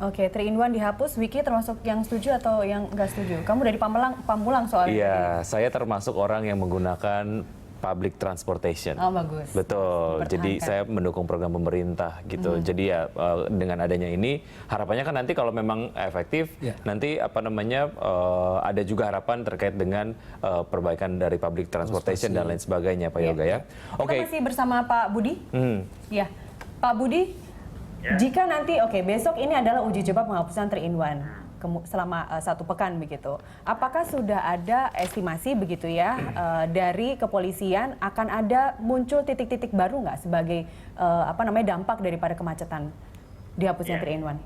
Oke, 3-in-1 dihapus. Wiki termasuk yang setuju atau yang nggak setuju? Kamu dari Pamulang soalnya. Iya, saya termasuk orang yang menggunakan public transportation. Oh, bagus. Betul. Jadi saya mendukung program pemerintah gitu. Jadi ya dengan adanya ini harapannya kan nanti kalau memang efektif, nanti apa namanya ada juga harapan terkait dengan perbaikan dari public transportation dan lain sebagainya, Pak Yoga ya. Kita masih bersama Pak Budi. Ya, Pak Budi. Jika nanti besok ini adalah uji coba penghapusan 3-in-1 selama 1 pekan begitu. Apakah sudah ada estimasi begitu ya dari kepolisian akan ada muncul titik-titik baru nggak sebagai dampak daripada kemacetan dihapusnya 3-in-1?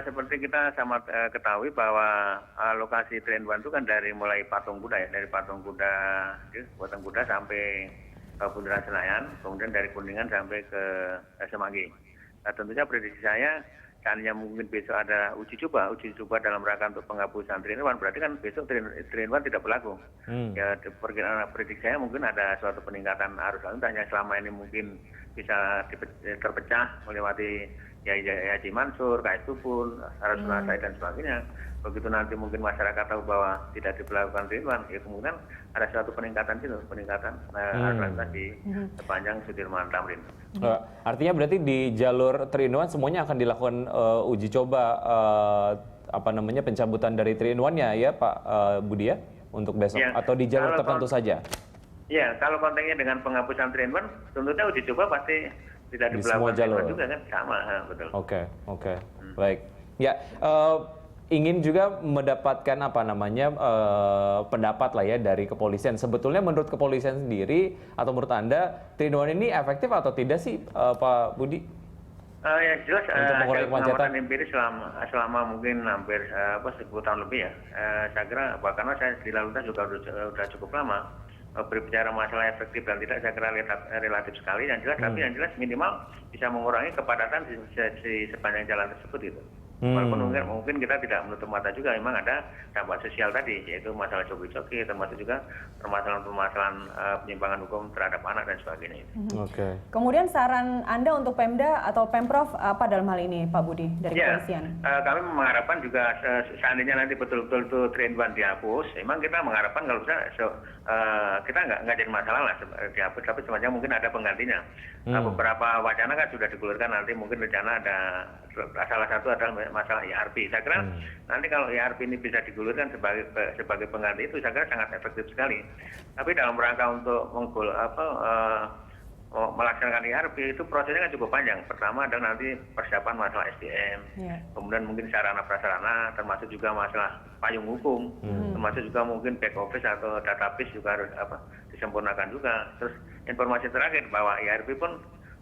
Seperti kita sama ketahui bahwa lokasi 3-in-1 itu kan dari mulai Patung Kuda ya, dari Patung Kuda sampai Bundaran Senayan, kemudian dari Kuningan sampai ke Semanggi. Nah, tentunya prediksi saya seandainya mungkin besok ada uji coba dalam rangka untuk penghapusan 3-in-1, berarti kan besok 3-in-1 tidak berlaku. Ya, prediksi saya mungkin ada suatu peningkatan arus lalu lintas yang selama ini mungkin bisa terpecah melewati Haji Mansur, KS Tubun, Arus Sunasai dan sebagainya. Begitu nanti mungkin masyarakat tahu bahwa tidak diberlakukan 3-in-1, ya kemungkinan ada suatu peningkatan arus lalu lintas di sepanjang Sudirman Tamrin. Artinya berarti di jalur 3-in-1 semuanya akan dilakukan uji coba pencabutan dari 3-in-1-nya ya Pak Budi ya untuk besok ya, atau di jalur tertentu saja? Iya, kalau konteksnya dengan penghapusan 3-in-1 tentunya uji coba pasti tidak diberlakukan 3-in-1 juga kan sama, betul. Oke. Baik. Ya, ingin juga mendapatkan pendapat lah ya dari kepolisian. Sebetulnya menurut kepolisian sendiri atau menurut Anda 3-in-1 ini efektif atau tidak sih Pak Budi? Ya jelas untuk mengurangi kemacetan empiris selama mungkin hampir 10 tahun lebih ya. Saya kira karena saya di lalu lintas juga sudah cukup lama. Berbicara masalah efektif dan tidak, saya kira relatif sekali. Yang jelas tapi yang jelas minimal bisa mengurangi kepadatan di sepanjang jalan tersebut itu. Walaupun mungkin kita tidak menutup mata juga, memang ada dampak sosial tadi, yaitu masalah joki-joki, termasuk juga permasalahan penyimpangan hukum terhadap anak dan sebagainya. Kemudian saran Anda untuk Pemda atau Pemprov apa dalam hal ini, Pak Budi, dari kepolisian? Kami mengharapkan juga seandainya nanti betul-betul itu 3-in-1 dihapus, memang kita mengharapkan kalau bisa kita nggak jadi masalah lah dihapus, tapi sebenarnya mungkin ada penggantinya. Beberapa wacana kan sudah digulirkan, nanti mungkin rencana ada salah satu adalah masalah IRP. Saya kira nanti kalau IRP ini bisa digulirkan sebagai pengganti itu, saya kira sangat efektif sekali. Tapi dalam rangka untuk melaksanakan IRP itu prosesnya kan cukup panjang. Pertama adalah nanti persiapan masalah SDM, kemudian mungkin sarana prasarana, termasuk juga masalah payung hukum, termasuk juga mungkin back office atau database juga harus disempurnakan juga. Terus informasi terakhir bahwa IRP pun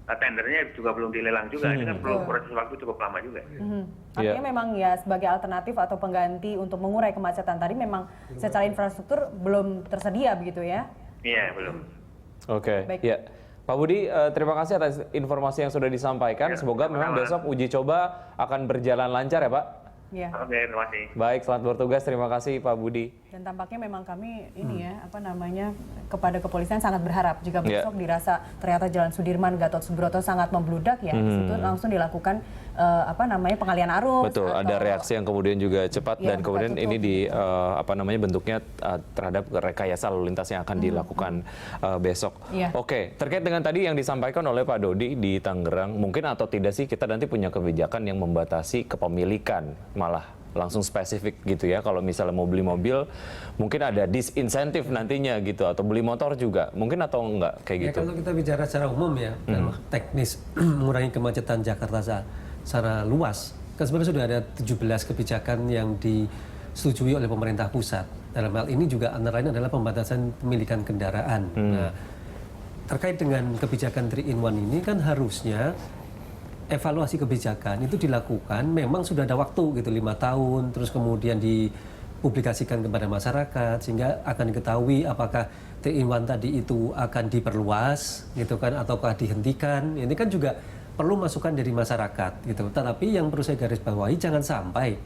tendernya juga belum dilelang juga, ini kan perlu proses waktu cukup lama juga. Artinya memang ya sebagai alternatif atau pengganti untuk mengurai kemacetan tadi memang secara infrastruktur belum tersedia begitu ya? Iya, belum. Baik. Ya. Pak Budi, terima kasih atas informasi yang sudah disampaikan. Semoga memang besok uji coba akan berjalan lancar ya Pak. Oke, terima kasih. Baik, selamat bertugas. Terima kasih Pak Budi. Dan tampaknya memang kami kepada kepolisian sangat berharap jika besok dirasa ternyata Jalan Sudirman Gatot Subroto sangat membludak ya, itu langsung dilakukan pengalihan arus. Betul, ada reaksi yang kemudian juga cepat dan kemudian ini bentuknya terhadap rekayasa lalu lintas yang akan dilakukan besok. Oke, terkait dengan tadi yang disampaikan oleh Pak Dodi di Tangerang, mungkin atau tidak sih kita nanti punya kebijakan yang membatasi kepemilikan, malah langsung spesifik gitu ya, kalau misalnya mau beli mobil mungkin ada disinsentif nantinya gitu, atau beli motor juga mungkin, atau enggak kayak gitu. Kalau kita bicara secara umum ya, teknis mengurangi kemacetan Jakarta secara luas, kan sebenarnya sudah ada 17 kebijakan yang disetujui oleh pemerintah pusat. Dalam hal ini juga antara lain adalah pembatasan pemilikan kendaraan. Nah, terkait dengan kebijakan 3-in-1 ini kan harusnya evaluasi kebijakan itu dilakukan, memang sudah ada waktu gitu 5 tahun, terus kemudian dipublikasikan kepada masyarakat sehingga akan diketahui apakah 3-in-1 tadi itu akan diperluas gitu kan ataukah dihentikan. Ini kan juga perlu masukan dari masyarakat gitu. Tetapi yang perlu saya garis bawahi, jangan sampai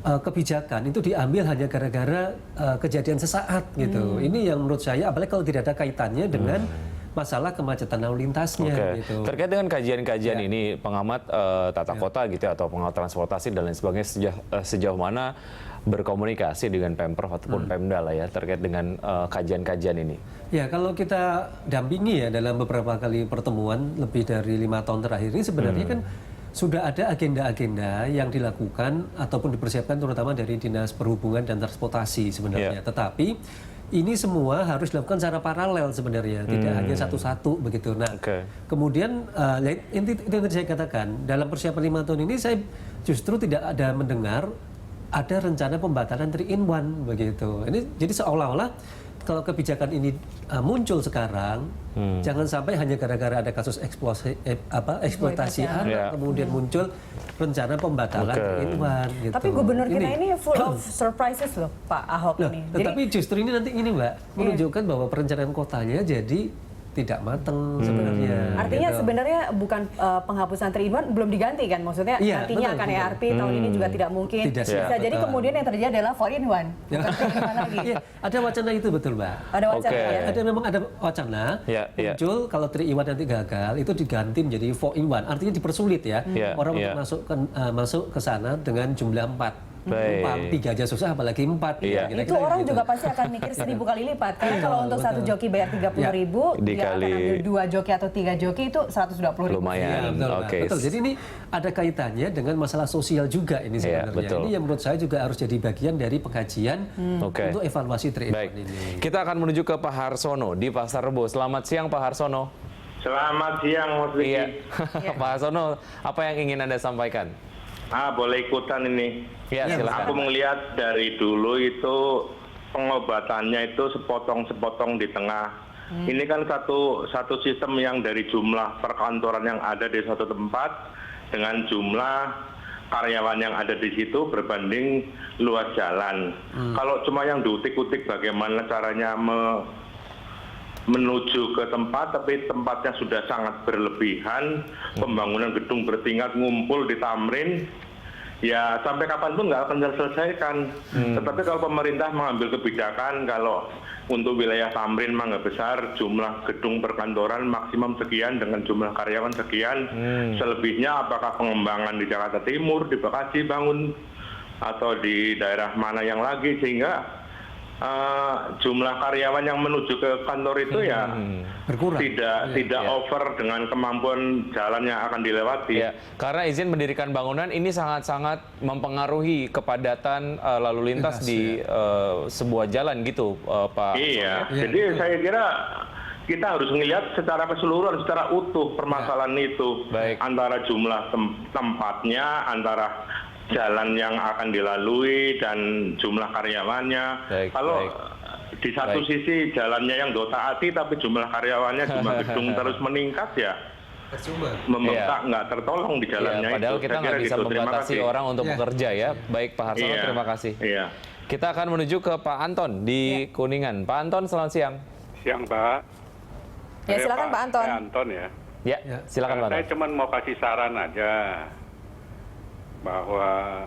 kebijakan itu diambil hanya gara-gara kejadian sesaat gitu. Ini yang menurut saya, apalagi kalau tidak ada kaitannya dengan masalah kemacetan lalu lintasnya. Gitu. Terkait dengan kajian-kajian ini, pengamat tata kota gitu atau pengamat transportasi dan lain sebagainya sejauh mana berkomunikasi dengan Pemprov ataupun Pemda lah ya terkait dengan kajian-kajian ini? Ya, kalau kita dampingi ya dalam beberapa kali pertemuan lebih dari 5 tahun terakhir ini sebenarnya kan sudah ada agenda-agenda yang dilakukan ataupun dipersiapkan terutama dari Dinas Perhubungan dan Transportasi sebenarnya. Tetapi ini semua harus dilakukan secara paralel sebenarnya, tidak hanya satu-satu begitu. Nah, kemudian itu yang tadi saya katakan, dalam persiapan 5 tahun ini saya justru tidak ada mendengar ada rencana pembatalan 3-in-1 begitu. Ini jadi seolah-olah kalau kebijakan ini muncul sekarang, jangan sampai hanya gara-gara ada kasus eksploitasi anak, kemudian muncul rencana pembatalan 3-in-1. Gitu. Tapi gubernur kita ini full of surprises loh, Pak Ahok ini. Tetapi justru ini nanti ini Mbak, menunjukkan bahwa perencanaan kotanya jadi tidak matang sebenarnya. Artinya gitu. sebenarnya bukan penghapusan 3-in-1 belum diganti kan? Maksudnya nantinya akan ERP tahun ini juga tidak mungkin. Bisa jadi kemudian yang terjadi adalah 4-in-1, bukan 3-in-1 lagi. Ada wacana itu betul Mbak. Ada wacana ya? Memang ada wacana muncul kalau 3-in-1 nanti gagal itu diganti menjadi 4-in-1. Artinya dipersulit ya orang untuk masuk ke sana dengan jumlah 4. 3 aja susah apalagi 4. Itu orang juga pasti akan mikir 1000 kali lipat. Karena kalau untuk satu joki bayar 30.000, dia akan ambil 2 joki atau 3 joki itu 120.000. Lumayan. Betul. Jadi ini ada kaitannya dengan masalah sosial juga ini sebenarnya. Ini yang menurut saya juga harus jadi bagian dari pengkajian untuk evaluasi 3-in-1 ini. Kita akan menuju ke Pak Harsono di Pasar Rebo. Selamat siang Pak Harsono. Selamat siang Mas Vicky. Pak Harsono, apa yang ingin Anda sampaikan? Boleh ikutan ini. Ya, silakan. Aku melihat dari dulu itu pengobatannya itu sepotong-sepotong di tengah. Ini kan satu sistem yang dari jumlah perkantoran yang ada di satu tempat dengan jumlah karyawan yang ada di situ berbanding luas jalan. Kalau cuma yang diutik-utik bagaimana caranya menuju ke tempat, tapi tempatnya sudah sangat berlebihan, pembangunan gedung bertingkat ngumpul di Tamrin, ya sampai kapanpun nggak akan terselesaikan. Tetapi kalau pemerintah mengambil kebijakan, kalau untuk wilayah Tamrin Mangga Besar, jumlah gedung perkantoran maksimum sekian dengan jumlah karyawan sekian, selebihnya apakah pengembangan di Jakarta Timur, di Bekasi bangun, atau di daerah mana yang lagi, sehingga jumlah karyawan yang menuju ke kantor itu ya berkurang, tidak over dengan kemampuan jalan yang akan dilewati. Karena izin mendirikan bangunan ini sangat-sangat mempengaruhi kepadatan lalu lintas di sebuah jalan gitu, Pak. Jadi saya kira kita harus melihat secara keseluruhan, secara utuh permasalahan itu, antara jumlah tempatnya, antara jalan yang akan dilalui dan jumlah karyawannya. Kalau di satu sisi jalannya yang dotaati tapi jumlah karyawannya, jumlah gedung terus meningkat, ya membengkak, nggak tertolong di jalannya. Padahal itu kita nggak bisa membatasi orang untuk bekerja ya. Baik Pak Harsono, terima kasih. Kita akan menuju ke Pak Anton di Kuningan. Pak Anton, selamat siang. Siang Pak. Ya silakan Pak Anton. Pak Anton ya. Ya, silakan Pak Anton. Saya cuma mau kasih saran aja bahwa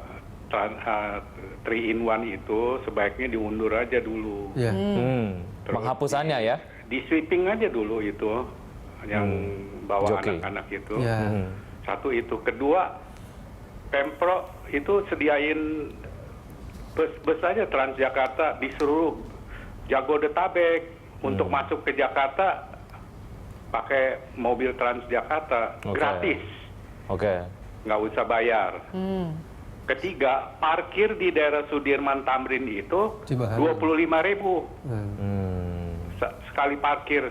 3-in-1 itu sebaiknya diundur aja dulu. Penghapusannya ya? Di sweeping aja dulu itu, yang bawa anak-anak itu. Satu itu. Kedua, Pemprov itu sediain bus aja Transjakarta di seluruh Jabodetabek. Untuk masuk ke Jakarta pakai mobil Transjakarta gratis. Nggak usah bayar. Ketiga, parkir di daerah Sudirman Tamrin itu 25.000 sekali parkir.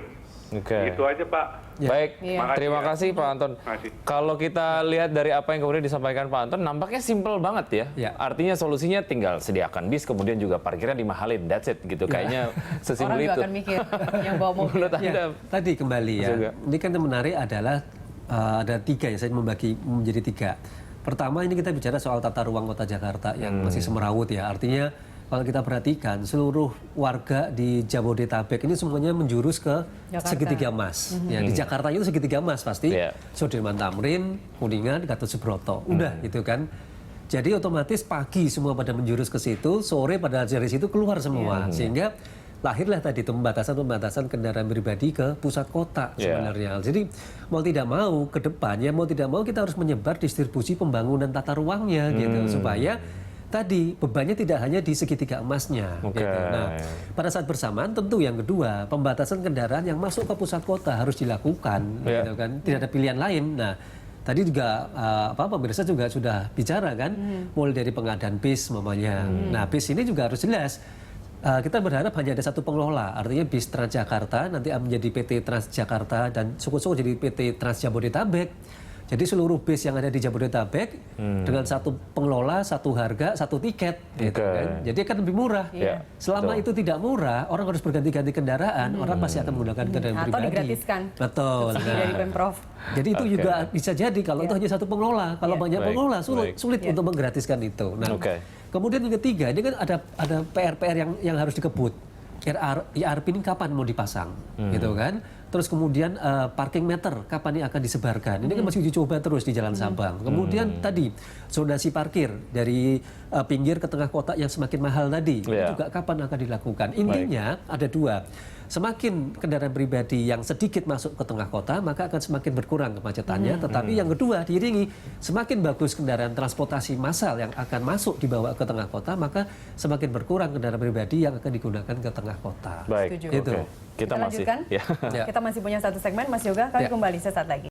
Itu aja Pak. Baik, terima kasih Pak Anton. Kalau kita lihat dari apa yang kemudian disampaikan Pak Anton, nampaknya simpel banget ya. Artinya solusinya tinggal sediakan bis, kemudian juga parkirnya dimahalin, that's it gitu. Kayaknya sesimpel itu. Orang juga akan mikir yang bawa mobil. Menurut Anda, tadi kembali ya, ini kan yang menarik adalah ada 3 ya, saya membagi menjadi 3. Pertama, ini kita bicara soal tata ruang kota Jakarta yang masih semerawut ya. Artinya kalau kita perhatikan seluruh warga di Jabodetabek ini semuanya menjurus ke segitiga emas. Ya, di Jakarta itu segitiga emas pasti. Sudirman Tamrin, Kuningan, Gatot Subroto. Udah gitu kan. Jadi otomatis pagi semua pada menjurus ke situ, sore pada dari situ keluar semua. Sehingga lahirlah tadi itu pembatasan kendaraan pribadi ke pusat kota sebenarnya. Jadi mau tidak mau ke depannya mau tidak mau kita harus menyebar distribusi pembangunan tata ruangnya gitu supaya tadi bebannya tidak hanya di segitiga emasnya. Gitu. Nah, pada saat bersamaan tentu yang kedua pembatasan kendaraan yang masuk ke pusat kota harus dilakukan, gitu kan? Tidak ada pilihan lain. Nah, tadi juga pemirsa juga sudah bicara kan, mulai dari pengadaan bis mamanya. Nah, bis ini juga harus jelas. Kita berharap hanya ada satu pengelola, artinya bis Transjakarta nanti menjadi PT Transjakarta dan syukur-syukur jadi PT Trans Jabodetabek. Jadi seluruh bis yang ada di Jabodetabek dengan satu pengelola, satu harga, satu tiket, gitu kan. Jadi akan lebih murah. Selama itu tidak murah, orang harus berganti-ganti kendaraan, orang pasti akan menggunakan kendaraan pribadi. Atau digratiskan. Betul. Dari Pemprov. Jadi itu juga bisa jadi kalau itu hanya satu pengelola. Kalau banyak pengelola sulit untuk menggratiskan itu. Nah, kemudian yang ketiga, ini kan ada PR-PR yang harus dikebut. IRP ini kapan mau dipasang, gitu kan? Terus kemudian parking meter kapan ini akan disebarkan? Ini kan masih uji coba terus di Jalan Sabang. Kemudian tadi zonasi parkir dari pinggir ke tengah kota yang semakin mahal tadi, itu juga kapan akan dilakukan? Intinya ada dua. Semakin kendaraan pribadi yang sedikit masuk ke tengah kota, maka akan semakin berkurang kemacetannya. Tetapi yang kedua diiringi semakin bagus kendaraan transportasi massal yang akan masuk dibawa ke tengah kota, maka semakin berkurang kendaraan pribadi yang akan digunakan ke tengah kota. Baik, Setuju. itu. Kita masih lanjutkan. Kita masih punya satu segmen, Mas Yoga. Kami kembali sesaat lagi.